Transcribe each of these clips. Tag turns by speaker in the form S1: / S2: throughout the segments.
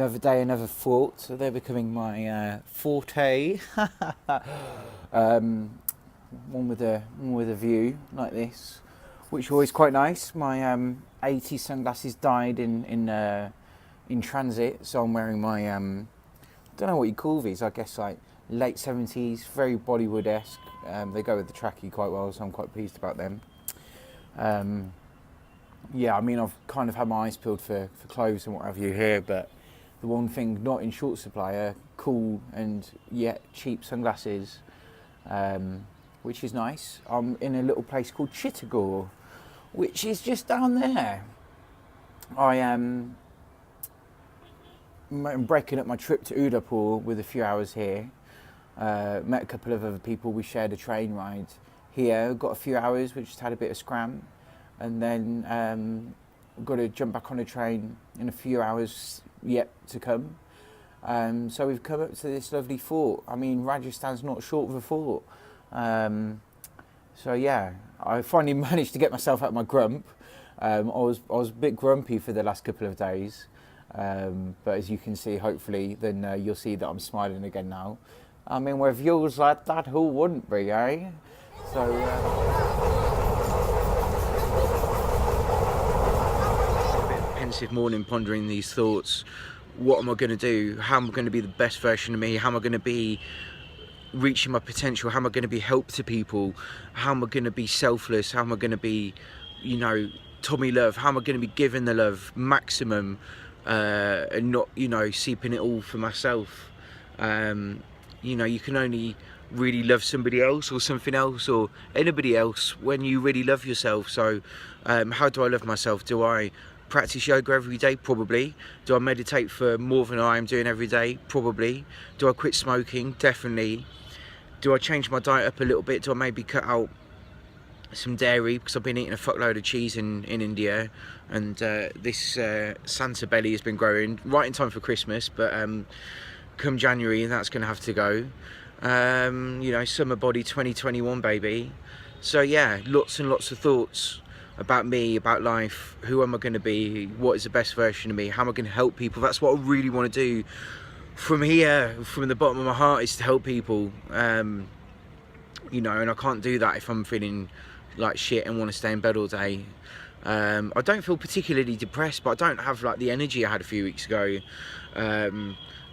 S1: Another day, another thought. So they're becoming my forte. One with a view like this, which is always quite nice. My 80 sunglasses died in transit, so I'm wearing my don't know what you call these. I guess like late 70s, very Bollywood-esque. They go with the trackie quite well, so I'm quite pleased about them. Yeah, I mean, I've kind of had my eyes peeled for clothes and what have you here, but the one thing not in short supply are cool and yet cheap sunglasses, which is nice. I'm in a little place called Chittagore, which is just down there. I am breaking up my trip to Udaipur with a few hours here. Met a couple of other people. We shared a train ride here. Got a few hours. We just had a bit of scram, and then got to jump back on a train in a few hours yet to come. So we've come up to this lovely fort. I mean, Rajasthan's not short of a fort. So yeah, I finally managed to get myself out of my grump. I was a bit grumpy for the last couple of days, but as you can see, hopefully, then you'll see that I'm smiling again now. I mean, with views like that, who wouldn't be, eh? So. Pensive morning, pondering these thoughts. What am I going to do? How am I going to be the best version of me? How am I going to be reaching my potential? How am I going to be help to people? How am I going to be selfless? How am I going to be, you know, Tommy love? How am I going to be giving the love maximum and not, you know, seeping it all for myself? You know, you can only really love somebody else or something else or anybody else when you really love yourself. So how do I love myself? Do I practice yoga every day? Probably. Do I meditate for more than I am doing every day? Probably. Do I quit smoking? Definitely. Do I change my diet up a little bit? Do I maybe cut out some dairy, because I've been eating a fuckload of cheese in India, and this Santa belly has been growing right in time for Christmas, but come January that's going to have to go. You know, summer body 2021 baby. So yeah, lots and lots of thoughts about me, about life. Who am I going to be? What is the best version of me? How am I going to help people? That's what I really want to do from here, from the bottom of my heart, is to help people. You know, and I can't do that if I'm feeling like shit and want to stay in bed all day. I don't feel particularly depressed, but I don't have like the energy I had a few weeks ago.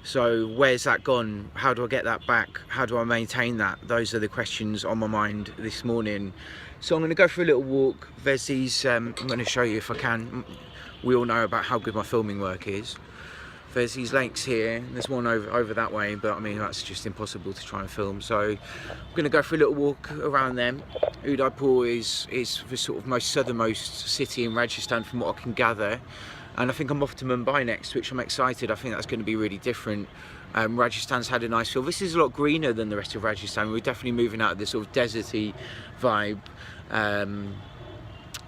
S1: So where's that gone? How do I get that back? How do I maintain that? Those are the questions on my mind this morning. So I'm going to go for a little walk. There's these, I'm going to show you if I can. We all know about how good my filming work is. There's these lakes here. There's one over that way, but I mean, that's just impossible to try and film. So I'm going to go for a little walk around them. Udaipur is the sort of most southernmost city in Rajasthan from what I can gather. And I think I'm off to Mumbai next, which I'm excited. I think that's going to be really different. Rajasthan's had a nice feel. This is a lot greener than the rest of Rajasthan. We're definitely moving out of this sort of deserty vibe.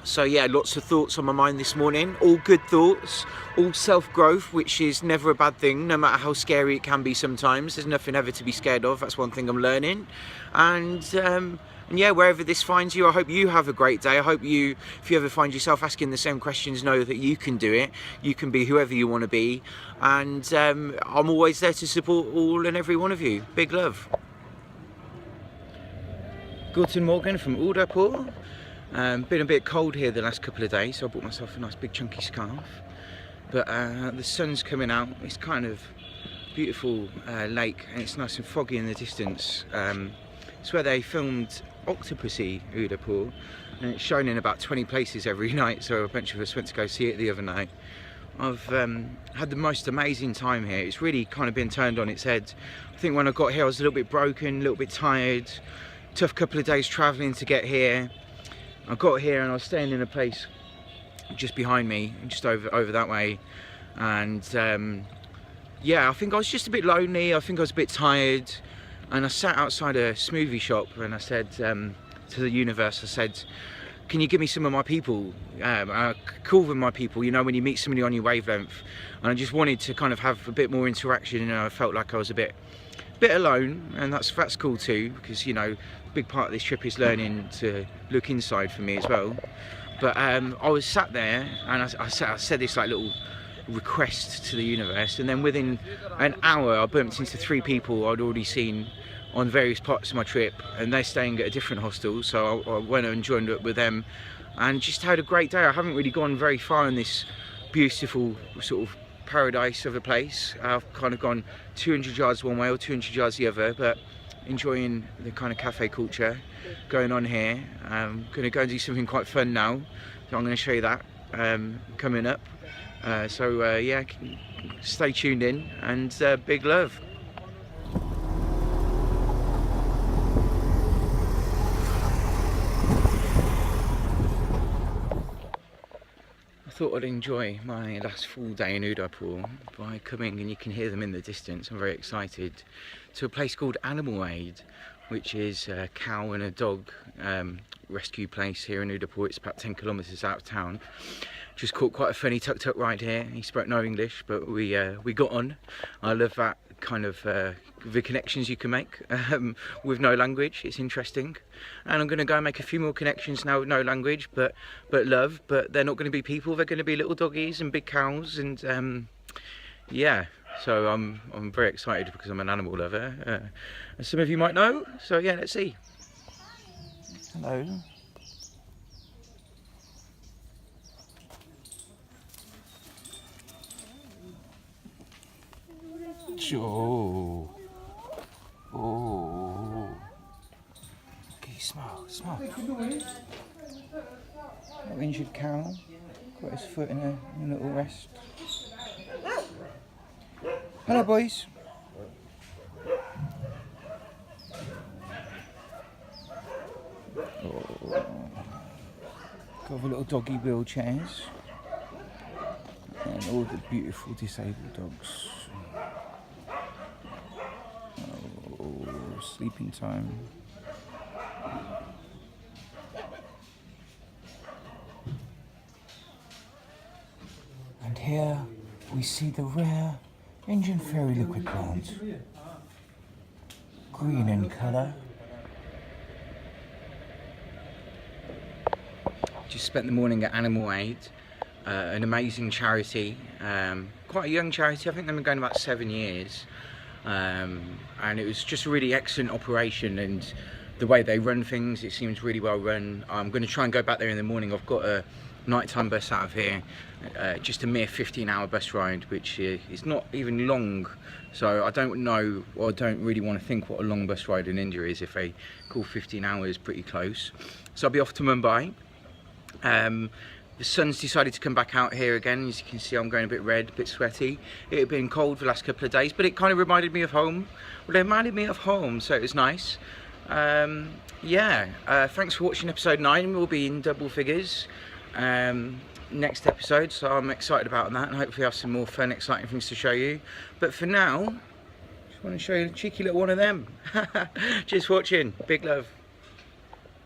S1: So yeah, lots of thoughts on my mind this morning. All good thoughts, all self-growth, which is never a bad thing, no matter how scary it can be sometimes. There's nothing ever to be scared of. That's one thing I'm learning. And yeah, wherever this finds you, I hope you have a great day. I hope you, if you ever find yourself asking the same questions, know that you can do it. You can be whoever you want to be. And I'm always there to support all and every one of you. Big love. Guten Morgen from Udaipur. Been a bit cold here the last couple of days, so I bought myself a nice big chunky scarf. But the sun's coming out. It's kind of beautiful lake, and it's nice and foggy in the distance. It's where they filmed Octopussy, Udaipur, and it's shown in about 20 places every night, so a bunch of us went to go see it the other night. I've had the most amazing time here. It's really kind of been turned on its head. I think when I got here I was a little bit broken, a little bit tired. Tough couple of days travelling to get here. I got here and I was staying in a place just behind me, just over that way, and yeah, I think I was just a bit lonely. I think I was a bit tired, and I sat outside a smoothie shop and I said to the universe, I said, can you give me some of my people? Call them my people, you know, when you meet somebody on your wavelength. And I just wanted to kind of have a bit more interaction, and I felt like I was a bit alone, and that's cool too, because, you know, a big part of this trip is learning to look inside for me as well. But I was sat there and I said this like little request to the universe, and then within an hour I bumped into 3 people I'd already seen on various parts of my trip, and they're staying at a different hostel, so I went and joined up with them and just had a great day. I haven't really gone very far in this beautiful sort of paradise of a place. I've kind of gone 200 yards one way or 200 yards the other, but enjoying the kind of cafe culture going on here. I'm going to go and do something quite fun now, so I'm going to show you that coming up. Yeah, stay tuned in, and big love. I thought I'd enjoy my last full day in Udaipur by coming, and you can hear them in the distance, I'm very excited, to a place called Animal Aid, which is a cow and a dog rescue place here in Udaipur. It's about 10 kilometres out of town. Just caught quite a funny tuk-tuk ride here. He spoke no English, but we got on. I love that kind of the connections you can make with no language. It's interesting, and I'm going to go and make a few more connections now with no language, but love. But they're not going to be people. They're going to be little doggies and big cows, and yeah. So I'm very excited because I'm an animal lover, as some of you might know. So yeah, let's see. Hello. Joe. Oh. Okay, smile. Little injured cow. Got his foot in a little rest. Hello, boys. Oh. Got the little doggy wheelchairs. And all the beautiful disabled dogs. Oh, sleeping time. And here we see the rare Indian fairy liquid plant. Green in colour. Just spent the morning at Animal Aid. An amazing charity, quite a young charity. I think they've been going about 7 years, and it was just a really excellent operation, and the way they run things, it seems really well run. I'm going to try and go back there in the morning. I've got a nighttime bus out of here, just a mere 15-hour bus ride, which is not even long, so I don't know, or I don't really want to think what a long bus ride in India is if they call 15 hours pretty close. So I'll be off to Mumbai. The sun's decided to come back out here again. As you can see, I'm going a bit red, a bit sweaty. It had been cold for the last couple of days, but it kind of reminded me of home. Well, it reminded me of home, so it was nice. Yeah, thanks for watching episode 9. We'll be in double figures next episode, so I'm excited about that, and hopefully have some more fun, exciting things to show you. But for now, just want to show you a cheeky little one of them. Just watching. Big love.